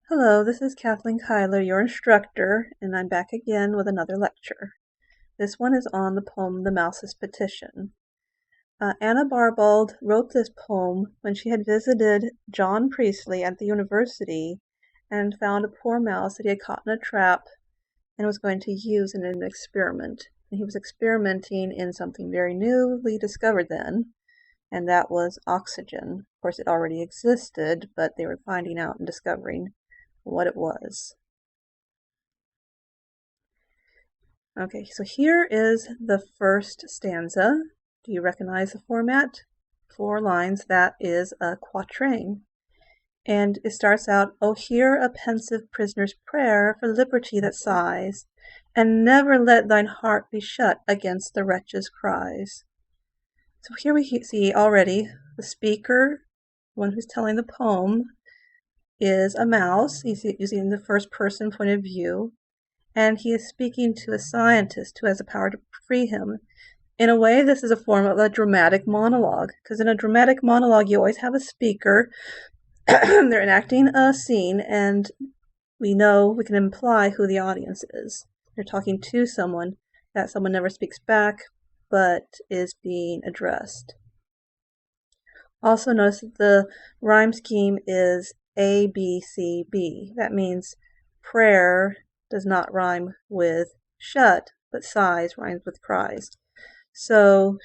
Hello, this is Kathleen Kyler, your instructor, and I'm back again with another lecture. This one is on the poem The Mouse's Petition. Anna Barbauld wrote this poem when she had visited John Priestley at the university and found a poor mouse that he had caught in a trap and was going to use in an experiment. And he was experimenting in something very newly discovered then, and that was oxygen. Of course, it already existed, but they were finding out and discovering what it was. Okay, so here is the first stanza. Do you recognize the format? 4 lines, that is a quatrain. And it starts out, "Oh, hear a pensive prisoner's prayer for liberty that sighs, and never let thine heart be shut against the wretch's cries." So here we see already the speaker, the one who's telling the poem, is a mouse. He's using the first person point of view, and he is speaking to a scientist who has the power to free him. In a way, this is a form of a dramatic monologue, because in a dramatic monologue, you always have a speaker. They're enacting a scene, and we can imply who the audience is. They're talking to someone. That someone never speaks back, but is being addressed. Also notice that the rhyme scheme is A, B, C, B. That means prayer does not rhyme with shut, but sighs rhymes with cries. So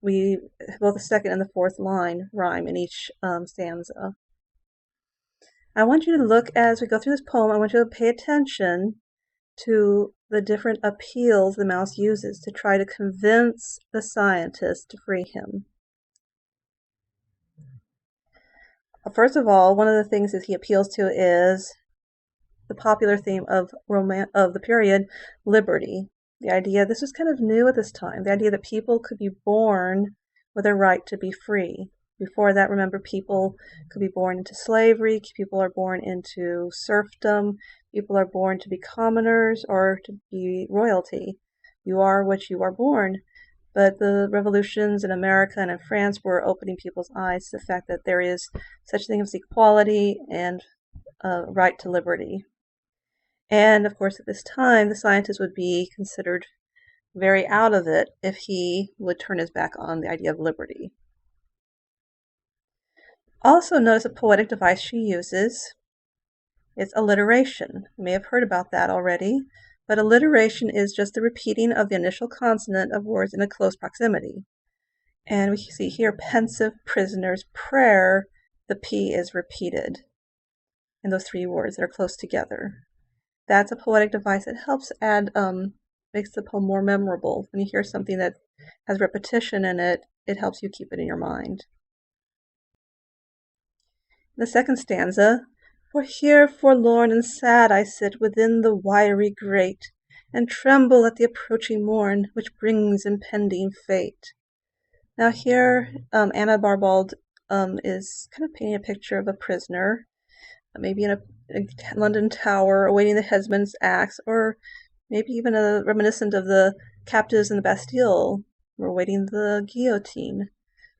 both the second and the fourth line rhyme in each stanza. I want you to look, as we go through this poem, I want you to pay attention to the different appeals the mouse uses to try to convince the scientist to free him. First of all, one of the things that he appeals to is the popular theme of the period, liberty. The idea, this was kind of new at this time, the idea that people could be born with a right to be free. Before that, remember, people could be born into slavery, people are born into serfdom, people are born to be commoners or to be royalty. You are what you are born. But the revolutions in America and in France were opening people's eyes to the fact that there is such a thing as equality and right to liberty. And of course, at this time, the scientist would be considered very out of it if he would turn his back on the idea of liberty. Also, notice a poetic device she uses. It's alliteration. You may have heard about that already, but alliteration is just the repeating of the initial consonant of words in a close proximity. And we see here, pensive prisoner's prayer, the P is repeated in those 3 words that are close together. That's a poetic device that helps add, makes the poem more memorable. When you hear something that has repetition in it, it helps you keep it in your mind. The second stanza, "For here forlorn and sad I sit within the wiry grate, and tremble at the approaching morn, which brings impending fate." Now here, Anna Barbauld is kind of painting a picture of a prisoner, maybe in a London Tower awaiting the headsman's axe, or maybe even reminiscent of the captives in the Bastille who were awaiting the guillotine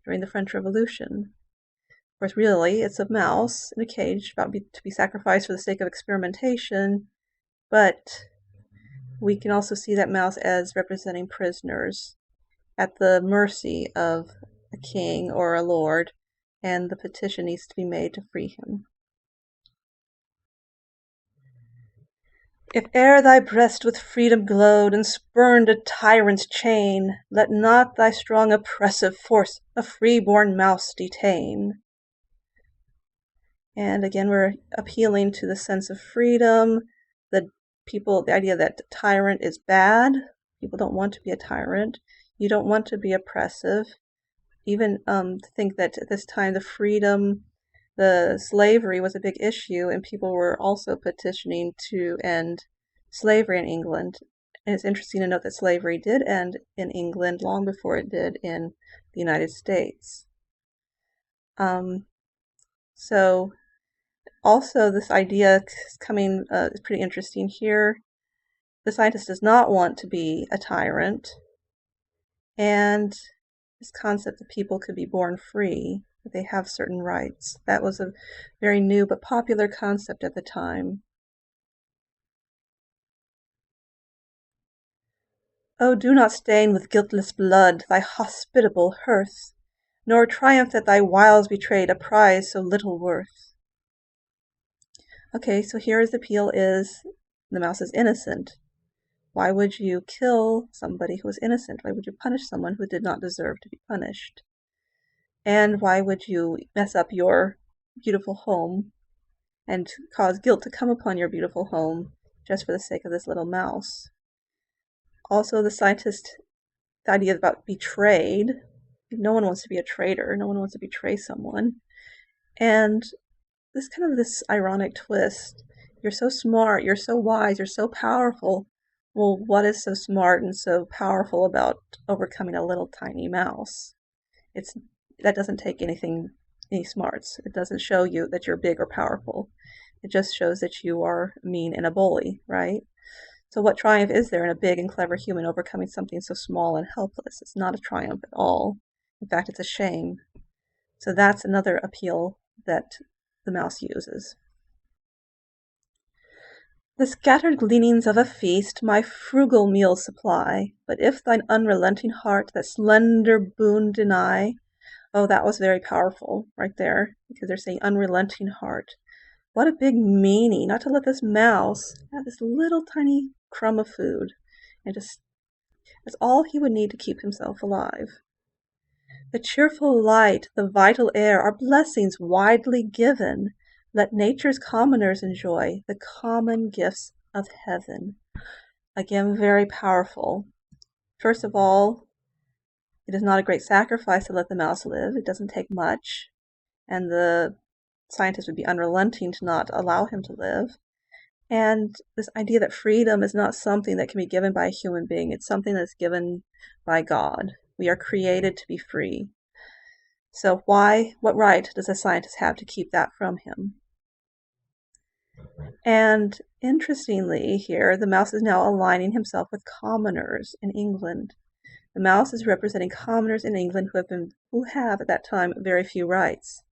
during the French Revolution. Of course, really, it's a mouse in a cage about to be sacrificed for the sake of experimentation, but we can also see that mouse as representing prisoners at the mercy of a king or a lord, and the petition needs to be made to free him. "If e'er thy breast with freedom glowed, and spurned a tyrant's chain, let not thy strong oppressive force a free-born mouse detain." And again, we're appealing to the sense of freedom, the idea that the tyrant is bad. People don't want to be a tyrant. You don't want to be oppressive. Even to think that at this time the slavery was a big issue, and people were also petitioning to end slavery in England. And it's interesting to note that slavery did end in England long before it did in the United States. So also this idea is coming, is pretty interesting here. The scientist does not want to be a tyrant, and this concept that people could be born free that they have certain rights. That was a very new but popular concept at the time. Oh, do not stain with guiltless blood thy hospitable hearth, nor triumph that thy wiles betrayed a prize so little worth. Okay, so here the appeal is the mouse is innocent. Why would you kill somebody who was innocent? Why would you punish someone who did not deserve to be punished? And why would you mess up your beautiful home and cause guilt to come upon your beautiful home just for the sake of this little mouse? Also, the idea about betrayed. No one wants to be a traitor. No one wants to betray someone. And this ironic twist. You're so smart, you're so wise, you're so powerful. Well, what is so smart and so powerful about overcoming a little tiny mouse? That doesn't take any smarts. It doesn't show you that you're big or powerful. It just shows that you are mean and a bully, right? So what triumph is there in a big and clever human overcoming something so small and helpless? It's not a triumph at all. In fact, it's a shame. So that's another appeal that the mouse uses. The scattered gleanings of a feast my frugal meals supply, but if thine unrelenting heart that slender boon deny. Oh, that was very powerful right there, because they're saying unrelenting heart. What a big meaning, not to let this mouse have this little tiny crumb of food, and that's all he would need to keep himself alive. The cheerful light, the vital air are blessings widely given. Let nature's commoners enjoy the common gifts of heaven. Again, very powerful. First of all, it is not a great sacrifice to let the mouse live. It doesn't take much. And the scientist would be unrelenting to not allow him to live. And this idea that freedom is not something that can be given by a human being. It's something that's given by God. We are created to be free. So what right does a scientist have to keep that from him? And interestingly here, the mouse is now aligning himself with commoners in England. The mouse is representing commoners in England who have at that time very few rights.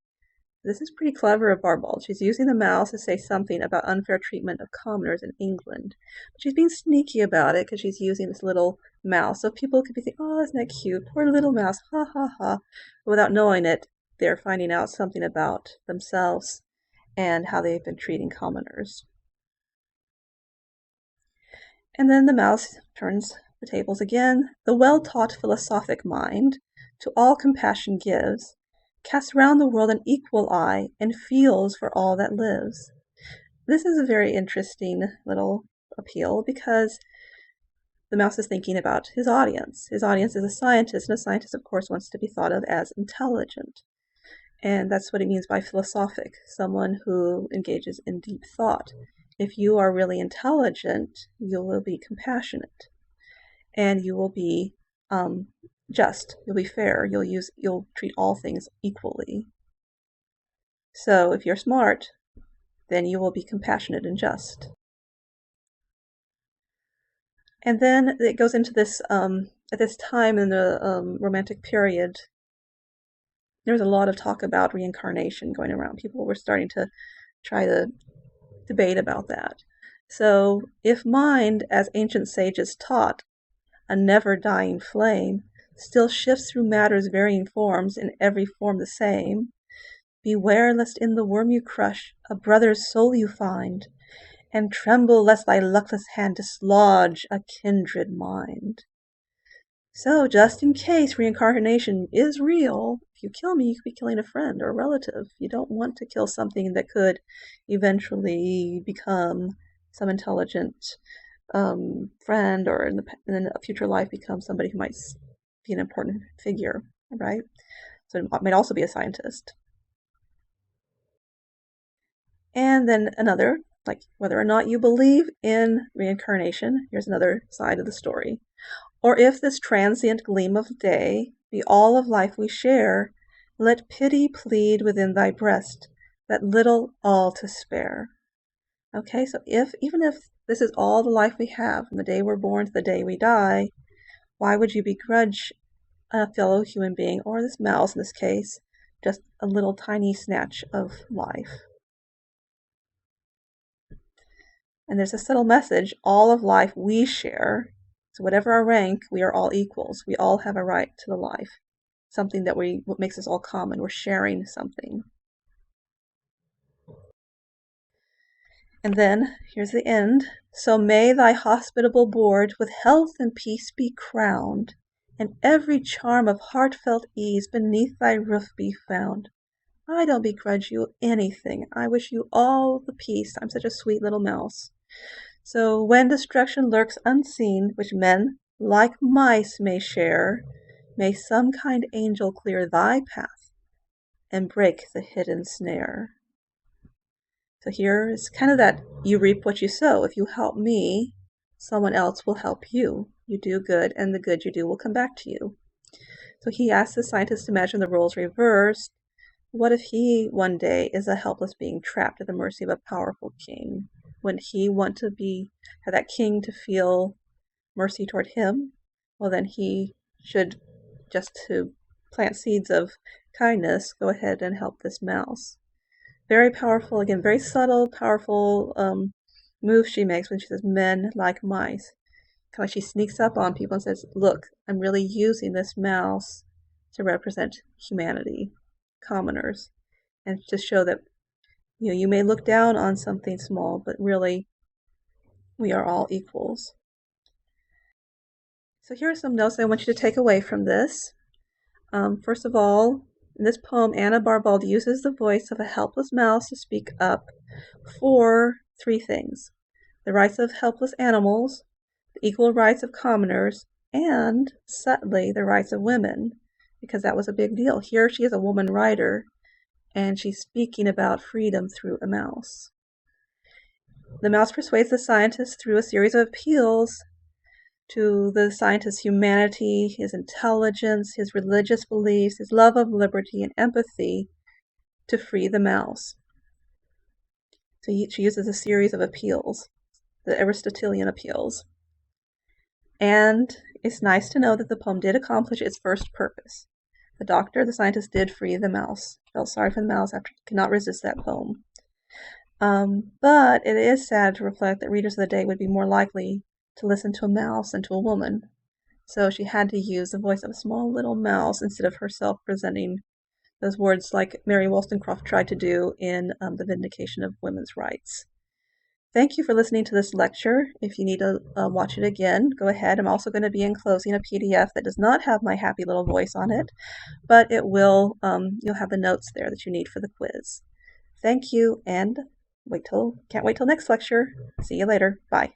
This is pretty clever of Barbauld. She's using the mouse to say something about unfair treatment of commoners in England. But she's being sneaky about it because she's using this little mouse. So people could be thinking, oh, isn't that cute? Poor little mouse, ha ha ha. But without knowing it, they're finding out something about themselves and how they've been treating commoners. And then the mouse turns the tables again. The well-taught philosophic mind to all compassion gives, casts round the world an equal eye, and feels for all that lives. This is a very interesting little appeal because the mouse is thinking about his audience. His audience is a scientist, and a scientist, of course, wants to be thought of as intelligent. And that's what it means by philosophic, someone who engages in deep thought. If you are really intelligent, you will be compassionate, and you will be just. You'll be fair. You'll treat all things equally. So if you're smart, then you will be compassionate and just. And then it goes into this at this time in the Romantic period. There was a lot of talk about reincarnation going around. People were starting to try to debate about that. So if mind, as ancient sages taught, a never-dying flame, still shifts through matter's varying forms, in every form the same, beware lest in the worm you crush a brother's soul you find, and tremble lest thy luckless hand dislodge a kindred mind. So, just in case reincarnation is real, if you kill me, you could be killing a friend or a relative. You don't want to kill something that could eventually become some intelligent friend, or in a future life become somebody who might be an important figure, right? So it might also be a scientist. And then another, like whether or not you believe in reincarnation, here's another side of the story. Or if this transient gleam of day be all of life we share, let pity plead within thy breast, that little all to spare. Okay, so even if this is all the life we have, from the day we're born to the day we die, why would you begrudge a fellow human being, or this mouse in this case, just a little tiny snatch of life. And there's a subtle message, all of life we share. So whatever our rank, we are all equals. We all have a right to the life. Something that what makes us all common. We're sharing something. And then, here's the end. So may thy hospitable board with health and peace be crowned, and every charm of heartfelt ease beneath thy roof be found. I don't begrudge you anything. I wish you all the peace. I'm such a sweet little mouse. So when destruction lurks unseen, which men, like mice, may share, may some kind angel clear thy path and break the hidden snare. So here is kind of that you reap what you sow. If you help me, someone else will help you. You do good, and the good you do will come back to you. So he asks the scientist to imagine the roles reversed. What if he one day is a helpless being trapped at the mercy of a powerful king? Wouldn't he want to have that king to feel mercy toward him? Well, then he should, just to plant seeds of kindness, go ahead and help this mouse. Very powerful, again, very subtle, powerful move she makes when she says men like mice. Kind of like she sneaks up on people and says, look, I'm really using this mouse to represent humanity, commoners, and to show that you may look down on something small, but really we are all equals. So here are some notes I want you to take away from this. First of all, in this poem, Anna Barbauld uses the voice of a helpless mouse to speak up for three things: the rights of helpless animals, the equal rights of commoners, and, subtly, the rights of women, because that was a big deal. Here she is a woman writer, and she's speaking about freedom through a mouse. The mouse persuades the scientist through a series of appeals to the scientist's humanity, his intelligence, his religious beliefs, his love of liberty and empathy to free the mouse. So she uses a series of appeals, the Aristotelian appeals. And it's nice to know that the poem did accomplish its first purpose. The scientist did free the mouse. Felt sorry for the mouse after he could not resist that poem. But it is sad to reflect that readers of the day would be more likely to listen to a mouse than to a woman. So she had to use the voice of a small little mouse instead of herself presenting those words like Mary Wollstonecraft tried to do in The Vindication of Women's Rights. Thank you for listening to this lecture. If you need to watch it again, go ahead. I'm also going to be enclosing a PDF that does not have my happy little voice on it, but it will. You'll have the notes there that you need for the quiz. Thank you, and can't wait till next lecture. See you later. Bye.